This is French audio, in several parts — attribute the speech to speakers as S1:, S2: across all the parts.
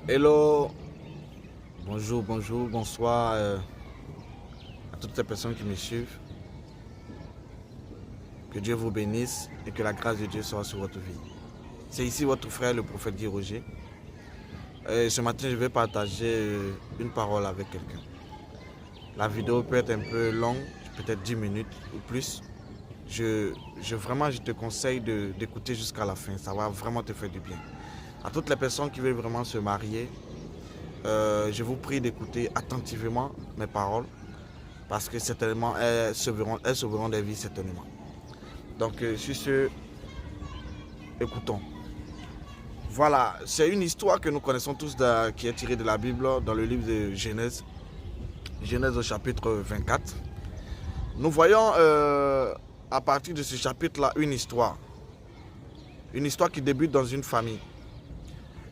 S1: Hello, bonjour, bonjour, bonsoir à toutes les personnes qui me suivent. Que Dieu vous bénisse et que la grâce de Dieu soit sur votre vie. C'est ici votre frère, le prophète Guy Roger. Ce matin, je vais partager une parole avec quelqu'un. La vidéo peut être un peu longue, peut-être 10 minutes ou plus. Vraiment, je te conseille d'écouter jusqu'à la fin. Ça va vraiment te faire du bien. À toutes les personnes qui veulent vraiment se marier, je vous prie d'écouter attentivement mes paroles parce que certainement elles sauveront des vies certainement. Donc sur ce, écoutons. Voilà, c'est une histoire que nous connaissons tous qui est tirée de la Bible dans le livre de Genèse. Genèse au chapitre 24. Nous voyons à partir de ce chapitre-là une histoire. Une histoire qui débute dans une famille.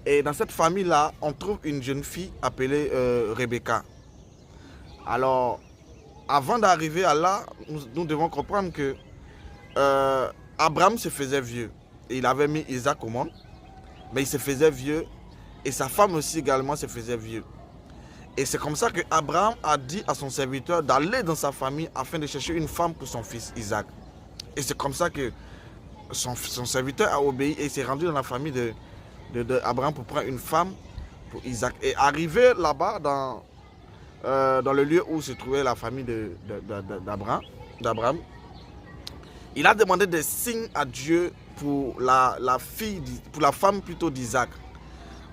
S1: Et dans cette famille-là, on trouve une jeune fille appelée Rebecca. Alors, avant d'arriver à là, nous devons comprendre que Abraham se faisait vieux. Et il avait mis Isaac au monde, mais il se faisait vieux. Et sa femme aussi également se faisait vieux. Et c'est comme ça que Abraham a dit à son serviteur d'aller dans sa famille afin de chercher une femme pour son fils Isaac. Et c'est comme ça que son serviteur a obéi et s'est rendu dans la famille d'Abraham pour prendre une femme pour Isaac. Et arrivé là-bas dans le lieu où se trouvait la famille d'Abraham, il a demandé des signes à Dieu pour la femme plutôt d'Isaac.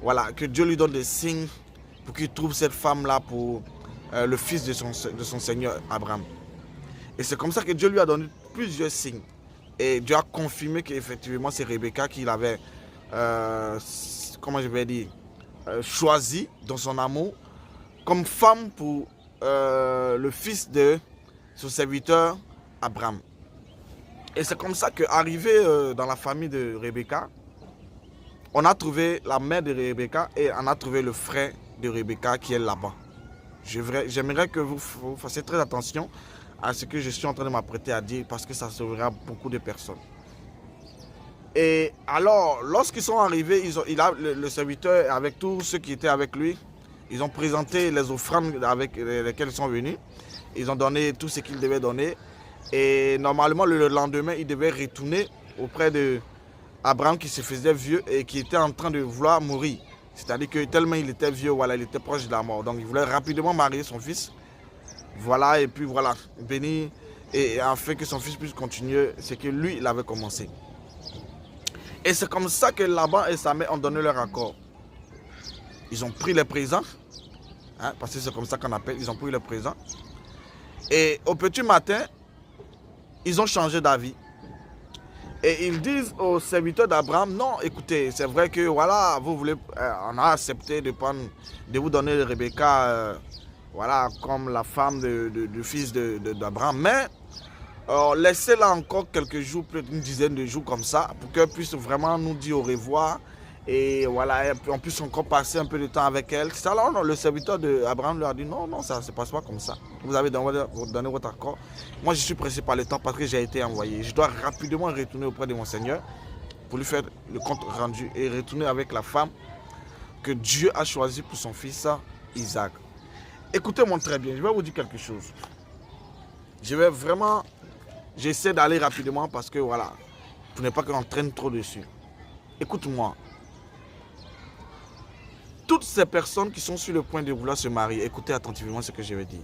S1: Voilà, que Dieu lui donne des signes pour qu'il trouve cette femme-là pour le fils de son seigneur Abraham. Et c'est comme ça que Dieu lui a donné plusieurs signes. Et Dieu a confirmé qu'effectivement c'est Rebecca qu'il avait, comment je vais dire, choisi dans son amour comme femme pour le fils de son serviteur Abraham. Et c'est comme ça qu'arrivé dans la famille de Rebecca, on a trouvé la mère de Rebecca et on a trouvé le frère de Rebecca qui est là-bas. J'aimerais que vous fassiez très attention à ce que je suis en train de m'apprêter à dire parce que ça sauvera beaucoup de personnes. Et alors, lorsqu'ils sont arrivés, le serviteur avec tous ceux qui étaient avec lui, ils ont présenté les offrandes avec lesquelles ils sont venus. Ils ont donné tout ce qu'ils devaient donner. Et normalement, le lendemain, ils devaient retourner auprès d'Abraham qui se faisait vieux et qui était en train de vouloir mourir. C'est-à-dire que tellement il était vieux, voilà, il était proche de la mort. Donc il voulait rapidement marier son fils. Voilà, et puis voilà, béni, et afin que son fils puisse continuer ce que lui, il avait commencé. Et c'est comme ça que Laban et sa mère ont donné leur accord. Ils ont pris les présents, parce que c'est comme ça qu'on appelle, ils ont pris les présents. Et au petit matin, ils ont changé d'avis. Et ils disent aux serviteurs d'Abraham, non, écoutez, c'est vrai que voilà, vous voulez, on a accepté de vous donner Rebecca, voilà, comme la femme du fils d'Abraham, mais laissez-la encore quelques jours, peut-être une dizaine de jours comme ça, pour qu'elle puisse vraiment nous dire au revoir. Et voilà, on puisse encore passer un peu de temps avec elle. Alors le serviteur d'Abraham leur a dit, non, non, ça ne se passe pas comme ça. Vous avez donné votre accord. Moi, je suis pressé par le temps parce que j'ai été envoyé. Je dois rapidement retourner auprès de mon Seigneur pour lui faire le compte rendu et retourner avec la femme que Dieu a choisie pour son fils Isaac. Écoutez-moi très bien, je vais vous dire quelque chose. J'essaie d'aller rapidement parce que voilà, pour ne pas qu'on traîne trop dessus. Écoute-moi. Toutes ces personnes qui sont sur le point de vouloir se marier, écoutez attentivement ce que je vais dire.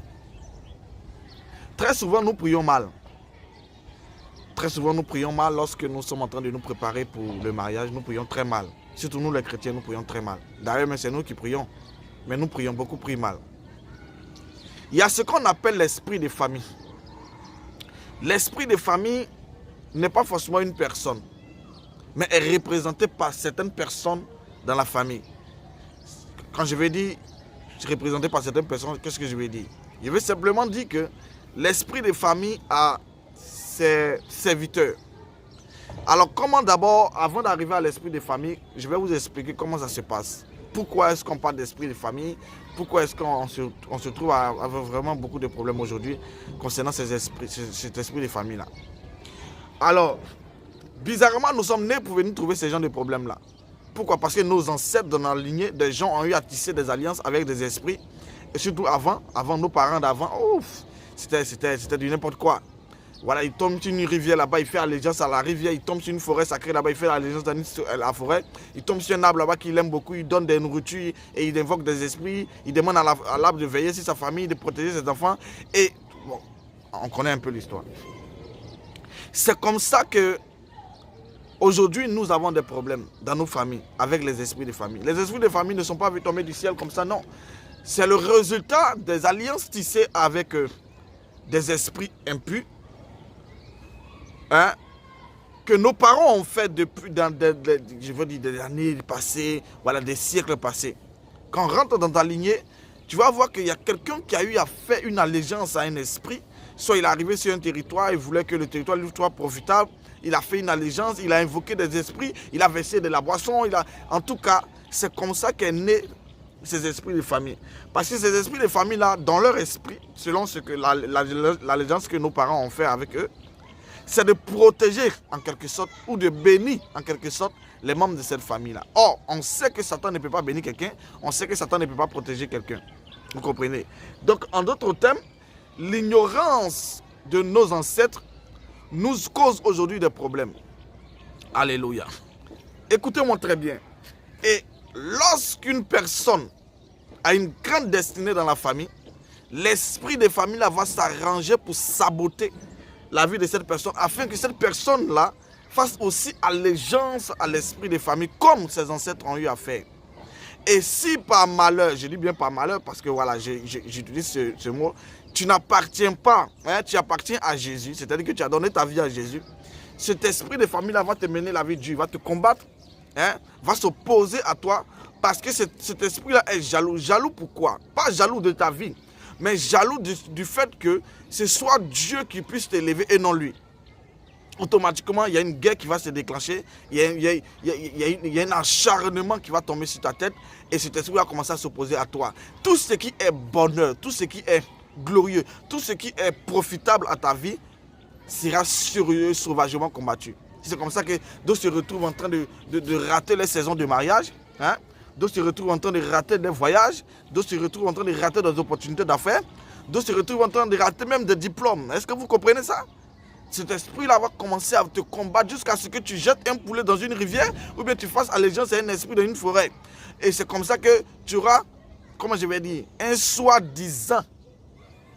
S1: Très souvent, nous prions mal. Très souvent, nous prions mal lorsque nous sommes en train de nous préparer pour le mariage. Nous prions très mal. Surtout nous, les chrétiens, nous prions très mal. D'ailleurs, c'est nous qui prions. Mais nous prions beaucoup, prions mal. Il y a ce qu'on appelle l'esprit de famille. L'esprit de famille n'est pas forcément une personne, mais est représenté par certaines personnes dans la famille. Quand je vais dire représenté par certaines personnes, qu'est-ce que je vais dire? Je vais simplement dire que l'esprit de famille a ses serviteurs. Alors comment d'abord, avant d'arriver à l'esprit de famille, je vais vous expliquer comment ça se passe. Pourquoi est-ce qu'on parle d'esprit de famille? Pourquoi est-ce qu'on se trouve à avoir vraiment beaucoup de problèmes aujourd'hui concernant cet esprit de famille-là? Alors, bizarrement, nous sommes nés pour venir trouver ces gens de problèmes-là. Pourquoi? Parce que nos ancêtres dans la lignée, des gens ont eu à tisser des alliances avec des esprits. Et surtout avant nos parents d'avant, c'était du n'importe quoi. Voilà, il tombe sur une rivière là-bas, il fait allégeance à la rivière. Il tombe sur une forêt sacrée là-bas, il fait allégeance à la forêt. Il tombe sur un arbre là-bas qu'il aime beaucoup, il donne des nourritures et il invoque des esprits. Il demande à l'arbre de veiller sur sa famille, de protéger ses enfants. Et bon, on connaît un peu l'histoire. C'est comme ça que aujourd'hui nous avons des problèmes dans nos familles avec les esprits de famille. Les esprits de famille ne sont pas tombés du ciel comme ça, non. C'est le résultat des alliances tissées avec des esprits impurs. Hein, que nos parents ont fait depuis des années passées, voilà, des siècles passés. Quand on rentre dans ta lignée, tu vas voir qu'il y a quelqu'un qui a eu à faire une allégeance à un esprit. Soit il est arrivé sur un territoire, il voulait que le territoire lui soit profitable. Il a fait une allégeance, il a invoqué des esprits, il a versé de la boisson. En tout cas, c'est comme ça qu'est né ces esprits de famille. Parce que ces esprits de famille-là, dans leur esprit, selon ce que l'allégeance que nos parents ont fait avec eux, c'est de protéger en quelque sorte ou de bénir en quelque sorte les membres de cette famille-là. Or, on sait que Satan ne peut pas bénir quelqu'un, on sait que Satan ne peut pas protéger quelqu'un. Vous comprenez? Donc, en d'autres termes, l'ignorance de nos ancêtres nous cause aujourd'hui des problèmes. Alléluia. Écoutez-moi très bien. Et lorsqu'une personne a une grande destinée dans la famille, l'esprit de famille-là va s'arranger pour saboter la vie de cette personne, afin que cette personne-là fasse aussi allégeance à l'esprit de famille, comme ses ancêtres ont eu à faire. Et si par malheur, je dis bien par malheur, parce que voilà, j'utilise ce mot, tu n'appartiens pas, hein, tu appartiens à Jésus, c'est-à-dire que tu as donné ta vie à Jésus, cet esprit de famille-là va te mener la vie de Dieu, va te combattre, hein, va s'opposer à toi, parce que cet esprit-là est jaloux. Jaloux pourquoi? Pas jaloux de ta vie, mais jaloux du fait que ce soit Dieu qui puisse t'élever et non lui. Automatiquement, il y a une guerre qui va se déclencher, il y a un acharnement qui va tomber sur ta tête et cet esprit va commencer à s'opposer à toi. Tout ce qui est bonheur, tout ce qui est glorieux, tout ce qui est profitable à ta vie sera sauvagement combattu. C'est comme ça que d'autres se retrouvent en train de rater les saisons de mariage, hein? D'autres se retrouvent en train de rater des voyages, d'autres se retrouvent en train de rater des opportunités d'affaires, d'autres se retrouvent en train de rater même des diplômes. Est-ce que vous comprenez ça? Cet esprit-là va commencer à te combattre jusqu'à ce que tu jettes un poulet dans une rivière ou bien tu fasses allégeance à un esprit dans une forêt. Et c'est comme ça que tu auras, comment je vais dire, un soi-disant,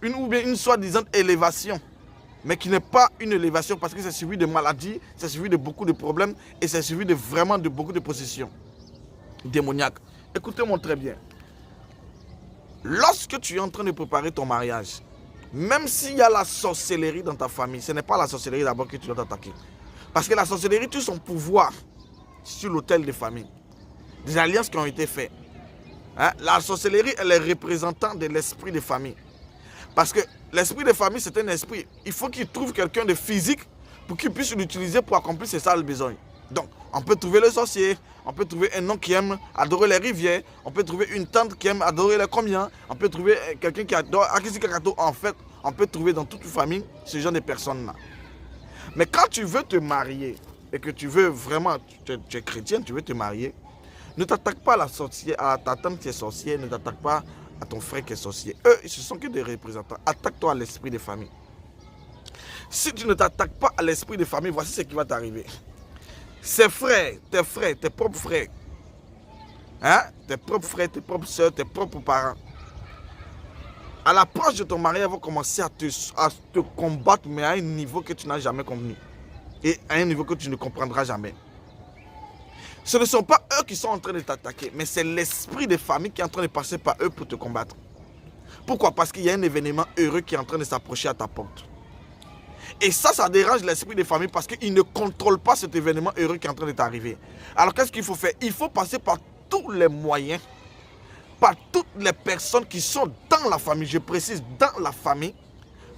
S1: une soi-disant élévation, mais qui n'est pas une élévation parce que c'est suivi de maladies, c'est suivi de beaucoup de problèmes et c'est suivi de vraiment de beaucoup de possessions démoniaques. Écoutez-moi très bien. Lorsque tu es en train de préparer ton mariage, même s'il y a la sorcellerie dans ta famille, ce n'est pas la sorcellerie d'abord que tu dois t'attaquer. Parce que la sorcellerie tue son pouvoir sur l'autel de famille. Des alliances qui ont été faites. Hein? La sorcellerie, elle est représentant de l'esprit de famille. Parce que l'esprit de famille, c'est un esprit. Il faut qu'il trouve quelqu'un de physique pour qu'il puisse l'utiliser pour accomplir ses sales besoins. Donc, on peut trouver le sorcier, on peut trouver un homme qui aime adorer les rivières, on peut trouver une tante qui aime adorer les comiens, on peut trouver quelqu'un qui adore Akisi-Kakato. En fait, on peut trouver dans toute famille ce genre de personnes-là. Mais quand tu veux te marier et que tu veux vraiment, tu es chrétien, tu veux te marier, ne t'attaque pas à la sorcière, à ta tante qui est sorcière, ne t'attaque pas à ton frère qui est sorcier. Eux, ils ne sont que des représentants. Attaque-toi à l'esprit de famille. Si tu ne t'attaques pas à l'esprit de famille, voici ce qui va t'arriver. Ces frères, tes propres frères, hein? Tes propres frères, tes propres soeurs, tes propres parents, à l'approche de ton mariage, ils vont commencer à te combattre, mais à un niveau que tu n'as jamais convenu. Et à un niveau que tu ne comprendras jamais. Ce ne sont pas eux qui sont en train de t'attaquer, mais c'est l'esprit de famille qui est en train de passer par eux pour te combattre. Pourquoi? Parce qu'il y a un événement heureux qui est en train de s'approcher à ta porte. Et ça dérange l'esprit de famille parce qu'il ne contrôle pas cet événement heureux qui est en train de t'arriver. Alors qu'est-ce qu'il faut faire? Il faut passer par tous les moyens, par toutes les personnes qui sont dans la famille, je précise, dans la famille,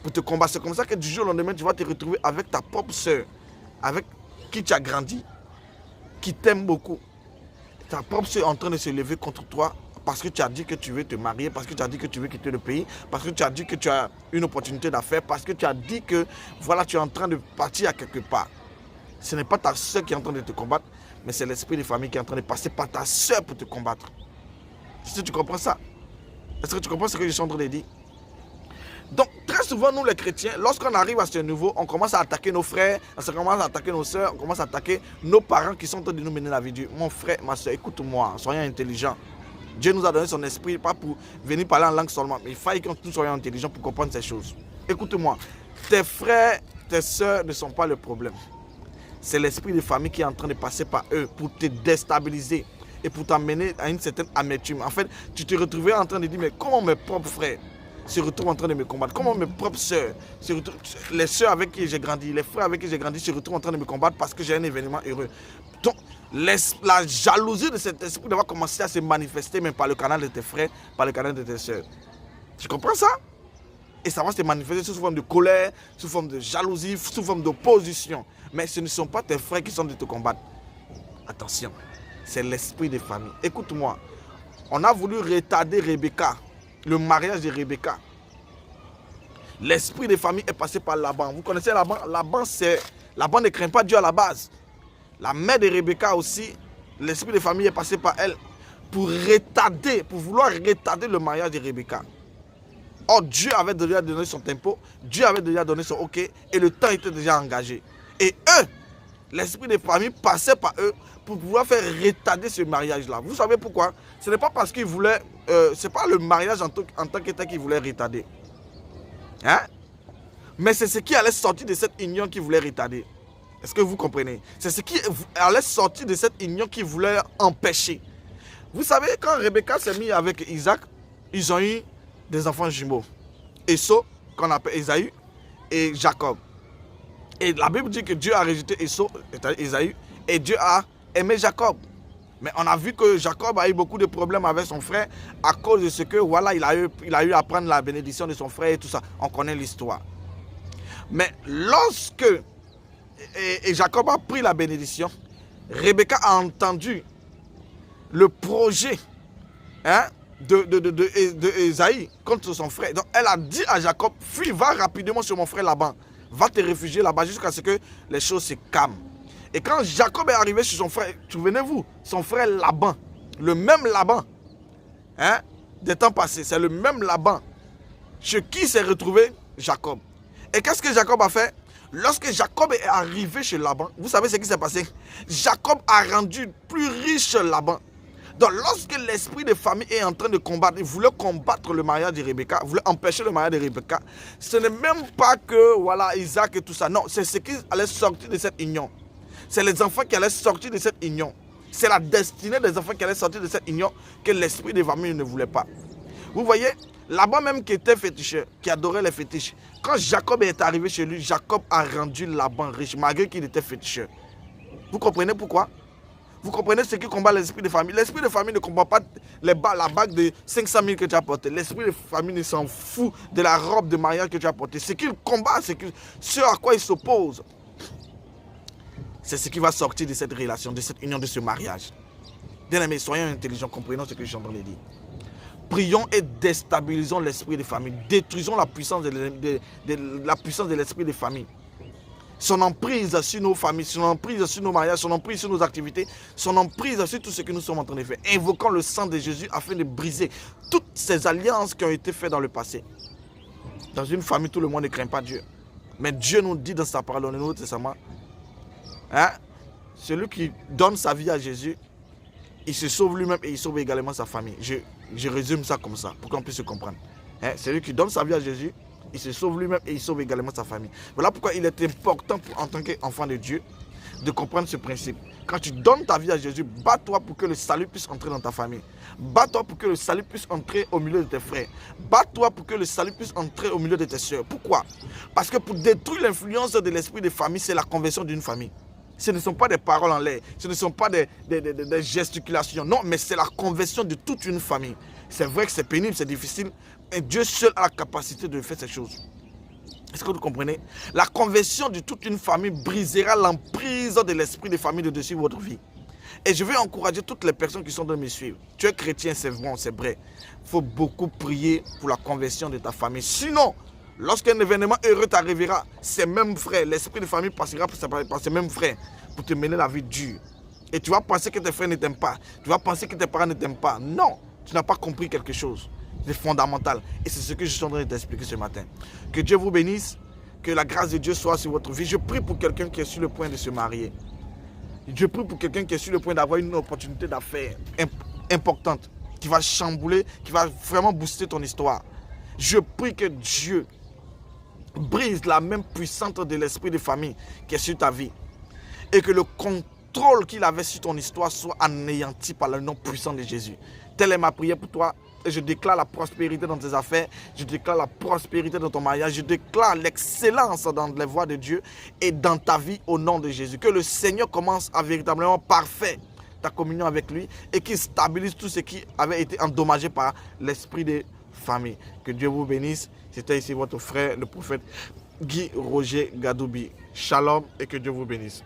S1: pour te combattre. C'est comme ça que du jour au lendemain, tu vas te retrouver avec ta propre soeur, avec qui tu as grandi, qui t'aime beaucoup. Ta propre soeur est en train de se lever contre toi parce que tu as dit que tu veux te marier, parce que tu as dit que tu veux quitter le pays, parce que tu as dit que tu as une opportunité d'affaires, parce que tu as dit que voilà, tu es en train de partir à quelque part. Ce n'est pas ta soeur qui est en train de te combattre, mais c'est l'esprit de famille qui est en train de passer par ta soeur pour te combattre. Est-ce que tu comprends ça? Est-ce que tu comprends ce que je suis en train de dire? Donc, très souvent, nous les chrétiens, lorsqu'on arrive à ce niveau, on commence à attaquer nos frères, on commence à attaquer nos soeurs, on commence à attaquer nos parents qui sont en train de nous mener la vie de Dieu. Mon frère, ma soeur, écoute-moi, soyons intelligents. Dieu nous a donné son esprit, pas pour venir parler en langue seulement, mais il faut que nous soyons intelligents pour comprendre ces choses. Écoute-moi, tes frères, tes soeurs ne sont pas le problème. C'est l'esprit de famille qui est en train de passer par eux pour te déstabiliser et pour t'amener à une certaine amertume. En fait, tu te retrouvais en train de dire, mais comment mes propres frères se retrouvent en train de me combattre? Comment mes propres sœurs, les sœurs avec qui j'ai grandi, les frères avec qui j'ai grandi se retrouvent en train de me combattre parce que j'ai un événement heureux. Donc, la jalousie de cet esprit va commencer à se manifester même par le canal de tes frères, par le canal de tes sœurs. Tu comprends ça? Et ça va se manifester sous forme de colère, sous forme de jalousie, sous forme d'opposition. Mais ce ne sont pas tes frères qui sont de te combattre. Attention, c'est l'esprit des familles. Écoute-moi, on a voulu retarder Rebecca, le mariage de Rebecca. L'esprit des familles est passé par Laban. Vous connaissez Laban? Laban ne craint pas Dieu à la base. La mère de Rebecca aussi, l'esprit des familles est passé par elle pour vouloir retarder le mariage de Rebecca. Or, Dieu avait déjà donné son tempo, Dieu avait déjà donné son OK et le temps était déjà engagé. Et eux, l'esprit des familles passait par eux pour pouvoir faire retarder ce mariage-là. Vous savez pourquoi? Ce n'est pas parce qu'ils voulaient, c'est pas le mariage en tant que tel qu'ils voulaient retarder. Hein? Mais c'est ce qui allait sortir de cette union qu'ils voulaient retarder. Est-ce que vous comprenez? C'est ce qui allait sortir de cette union qu'ils voulaient empêcher. Vous savez, quand Rebecca s'est mise avec Isaac, ils ont eu des enfants jumeaux. Esau, qu'on appelle Ésaü, et Jacob. Et la Bible dit que Dieu a rejeté Ésaü, et Dieu a aimé Jacob. Mais on a vu que Jacob a eu beaucoup de problèmes avec son frère à cause de ce que, voilà, il a eu à prendre la bénédiction de son frère et tout ça. On connaît l'histoire. Mais lorsque Jacob a pris la bénédiction, Rebecca a entendu le projet de Ésaü contre son frère. Donc elle a dit à Jacob, fuis, va rapidement sur mon frère Laban. Va te réfugier là-bas jusqu'à ce que les choses se calment. Et quand Jacob est arrivé sur son frère, souvenez-vous, son frère Laban, le même Laban, des temps passés, c'est le même Laban chez qui s'est retrouvé Jacob. Et qu'est-ce que Jacob a fait? Lorsque Jacob est arrivé chez Laban, vous savez ce qui s'est passé? Jacob a rendu plus riche Laban. Donc lorsque l'esprit de famille est en train de combattre, il voulait combattre le mariage de Rebecca, voulait empêcher le mariage de Rebecca, ce n'est même pas que voilà Isaac et tout ça, non, c'est ce qui allait sortir de cette union. C'est les enfants qui allaient sortir de cette union. C'est la destinée des enfants qui allaient sortir de cette union que l'esprit de famille ne voulait pas. Vous voyez, Laban même qui était féticheur, qui adorait les fétiches, quand Jacob est arrivé chez lui, Jacob a rendu Laban riche, malgré qu'il était féticheur. Vous comprenez pourquoi? Vous comprenez ce qui combat l'esprit de famille? L'esprit de famille ne combat pas la bague de 500 000 que tu as portée. L'esprit de famille ne s'en fout de la robe de mariage que tu as portée. Ce qu'il combat, c'est ce à quoi il s'oppose. C'est ce qui va sortir de cette relation, de cette union, de ce mariage. Bien aimés, soyons intelligents, comprenons ce que je suis en train de dire. Prions et déstabilisons l'esprit de famille. Détruisons la puissance de l'esprit de famille. Son emprise sur nos familles, son emprise sur nos mariages, son emprise sur nos activités, son emprise sur tout ce que nous sommes en train de faire. Invoquons le sang de Jésus afin de briser toutes ces alliances qui ont été faites dans le passé. Dans une famille, tout le monde ne craint pas Dieu. Mais Dieu nous dit dans sa parole, dans le Nouveau Testament, celui qui donne sa vie à Jésus, il se sauve lui-même et il sauve également sa famille. Je résume ça comme ça, pour qu'on puisse se comprendre. Celui qui donne sa vie à Jésus, il se sauve lui-même et il sauve également sa famille. Voilà pourquoi il est important en tant qu'enfant de Dieu de comprendre ce principe. Quand tu donnes ta vie à Jésus, bats-toi pour que le salut puisse entrer dans ta famille. Bats-toi pour que le salut puisse entrer au milieu de tes frères. Bats-toi pour que le salut puisse entrer au milieu de tes soeurs. Pourquoi? Parce que pour détruire l'influence de l'esprit de famille, c'est la conversion d'une famille. Ce ne sont pas des paroles en l'air, ce ne sont pas des gesticulations. Non, mais c'est la conversion de toute une famille. C'est vrai que c'est pénible, c'est difficile, mais Dieu seul a la capacité de faire ces choses. Est-ce que vous comprenez? La conversion de toute une famille brisera l'emprise de l'esprit de famille de dessus votre vie. Et je veux encourager toutes les personnes qui sont dans me suivre. Tu es chrétien, c'est bon, c'est vrai. Il faut beaucoup prier pour la conversion de ta famille. Sinon, lorsqu'un événement heureux t'arrivera, ces mêmes frères, l'esprit de famille passera par ces mêmes frères pour te mener la vie dure. Et tu vas penser que tes frères ne t'aiment pas. Tu vas penser que tes parents ne t'aiment pas. Non, tu n'as pas compris quelque chose. C'est fondamental. Et c'est ce que je suis en train de t'expliquer ce matin. Que Dieu vous bénisse. Que la grâce de Dieu soit sur votre vie. Je prie pour quelqu'un qui est sur le point de se marier. Je prie pour quelqu'un qui est sur le point d'avoir une opportunité d'affaires importante. Qui va chambouler, qui va vraiment booster ton histoire. Je prie que Dieu brise la même puissance de l'esprit de famille qui est sur ta vie. Et que le contrôle qu'il avait sur ton histoire soit anéanti par le nom puissant de Jésus. Telle est ma prière pour toi. Et je déclare la prospérité dans tes affaires. Je déclare la prospérité dans ton mariage. Je déclare l'excellence dans les voies de Dieu et dans ta vie au nom de Jésus. Que le Seigneur commence à véritablement parfaire ta communion avec lui et qu'il stabilise tout ce qui avait été endommagé par l'esprit de famille. Que Dieu vous bénisse. C'était ici votre frère, le prophète Guy Roger Gadoubi. Shalom et que Dieu vous bénisse.